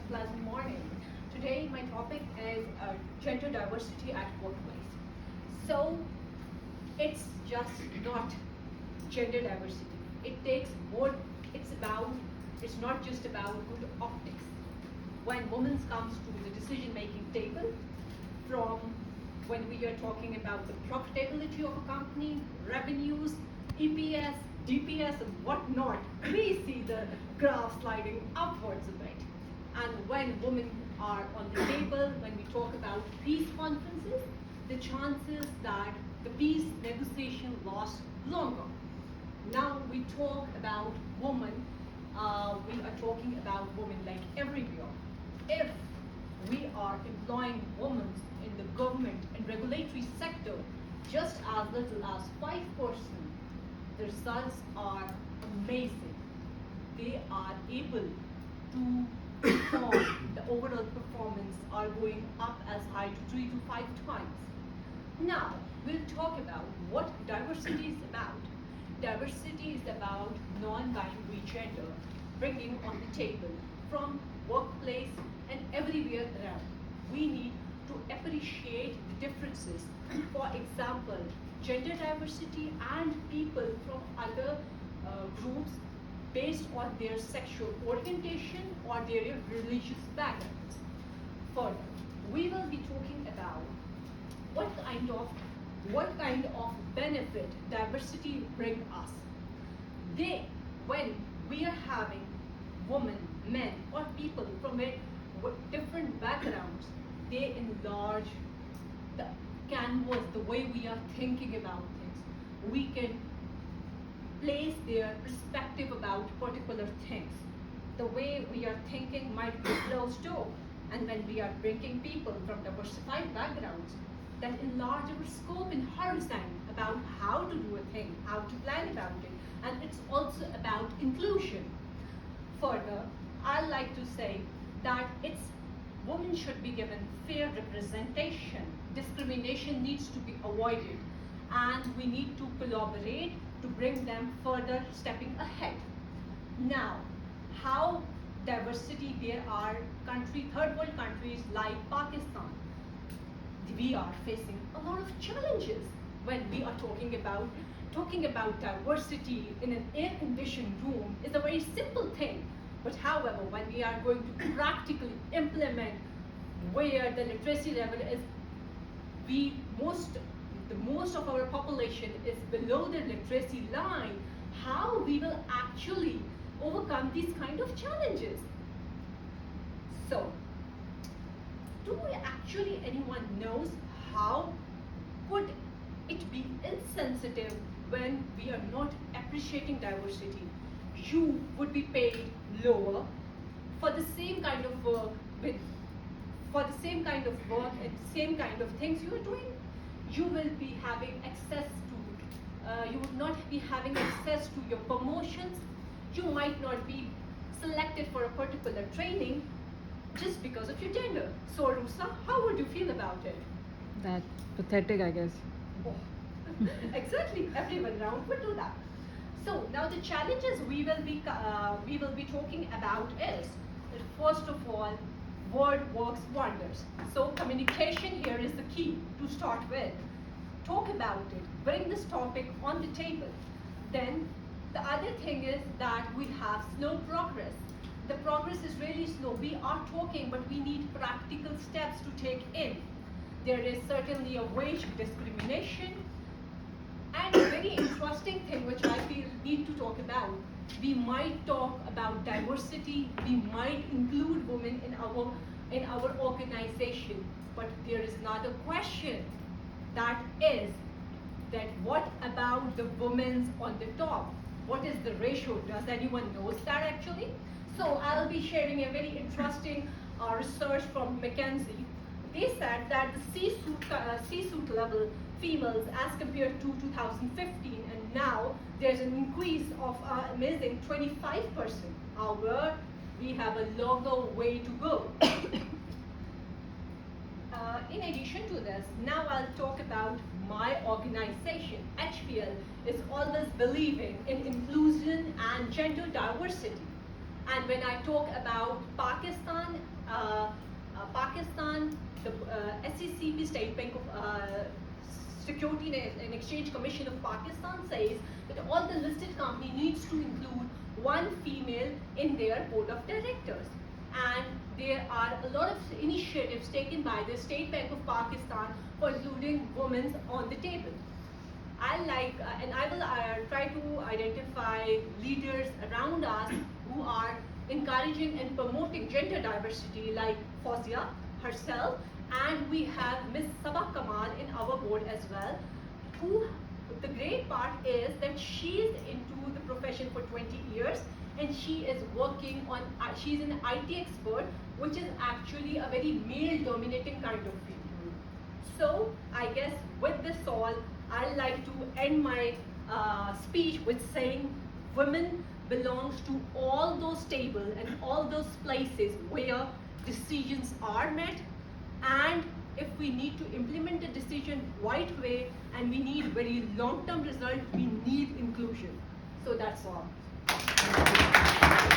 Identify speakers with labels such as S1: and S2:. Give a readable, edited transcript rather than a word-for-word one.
S1: pleasant morning. Today my topic is gender diversity at workplace. So it's just not gender diversity. It takes more, it's not just about good optics. When women comes to the decision making table, from when we are talking about the profitability of a company, revenues, EPS, DPS and whatnot, we see the graph sliding upwards a bit. And when women are on the table, when we talk about peace conferences, the chances that the peace negotiation lasts longer. Now we talk about women, we are talking about women like everywhere. If we are employing women in the government and regulatory sector just as little as 5%, the results are amazing. They are able to perform, the overall performance are going up as high to 3 to 5 times. Now, we'll talk about what diversity is about. Diversity is about non-binary gender, bringing on the table from workplace and everywhere around. We need to appreciate the differences. For example, gender diversity and people from other groups based on their sexual orientation or their religious backgrounds. Further, we will be talking about what kind of benefit diversity bring us. When we are having women, men, or people from different backgrounds, they enlarge the canvas, the way we are thinking about things. We can place their perspective about particular things. The way we are thinking might be closed door, and when we are bringing people from diversified backgrounds, that enlarge our scope and horizon about how to do a thing, how to plan about it, and it's also about inclusion. Further, I like to say that women should be given fair representation. Discrimination needs to be avoided, and we need to collaborate to bring them further stepping ahead. Now, how diversity, there are third world countries like Pakistan. We are facing a lot of challenges when we are talking about diversity in an air-conditioned room is a very simple thing. But however, when we are going to practically implement where the literacy level is, most of our population is below the literacy line, how we will actually overcome these kind of challenges. So, do actually anyone knows how could it be insensitive when we are not appreciating diversity? You would be paid lower for the same kind of work and same kind of things you are doing. You will be having access to, you would not be having access to your promotions. You might not be selected for a particular training just because of your gender. So Rusa, how would you feel about it?
S2: That pathetic, I guess.
S1: Oh. Exactly, everyone around would do that. So now the challenges we will be talking about is that first of all, word works wonders. So communication here is the key to start with. Talk about it, bring this topic on the table. Then the other thing is that we have slow progress. The progress is really slow. We are talking, but we need practical steps to take in. There is certainly a wage discrimination. And a very interesting thing which I feel need to talk about. We might talk about diversity, we might include women in our organization, but there is another question, that is that what about the women on the top? What is the ratio? Does anyone knows that actually? So I'll be sharing a very interesting research from McKinsey. They said that the C-suite level females as compared to 2015, and now there's an increase of amazing 25%. However, we have a longer way to go. In addition to this, now I'll talk about my organization. HPL is always believing in inclusion and gender diversity. And when I talk about Pakistan, Pakistan, the SECP, State Bank of Security and Exchange Commission of Pakistan says that all the listed company needs to include one female in their board of directors. And there are a lot of initiatives taken by the State Bank of Pakistan for including women on the table. I will try to identify leaders around us who are encouraging and promoting gender diversity, like Fawzia herself, and we have Ms. Sabah Kamal in our board as well, who the great part is that she is into the profession for 20 years and she is working on, she's an IT expert, which is actually a very male dominating kind of field. So I guess with this all, I'd like to end my speech with saying women belongs to all those tables and all those places where decisions are made, and if we need to implement the decision right way and we need very long-term result, we need inclusion. So that's all.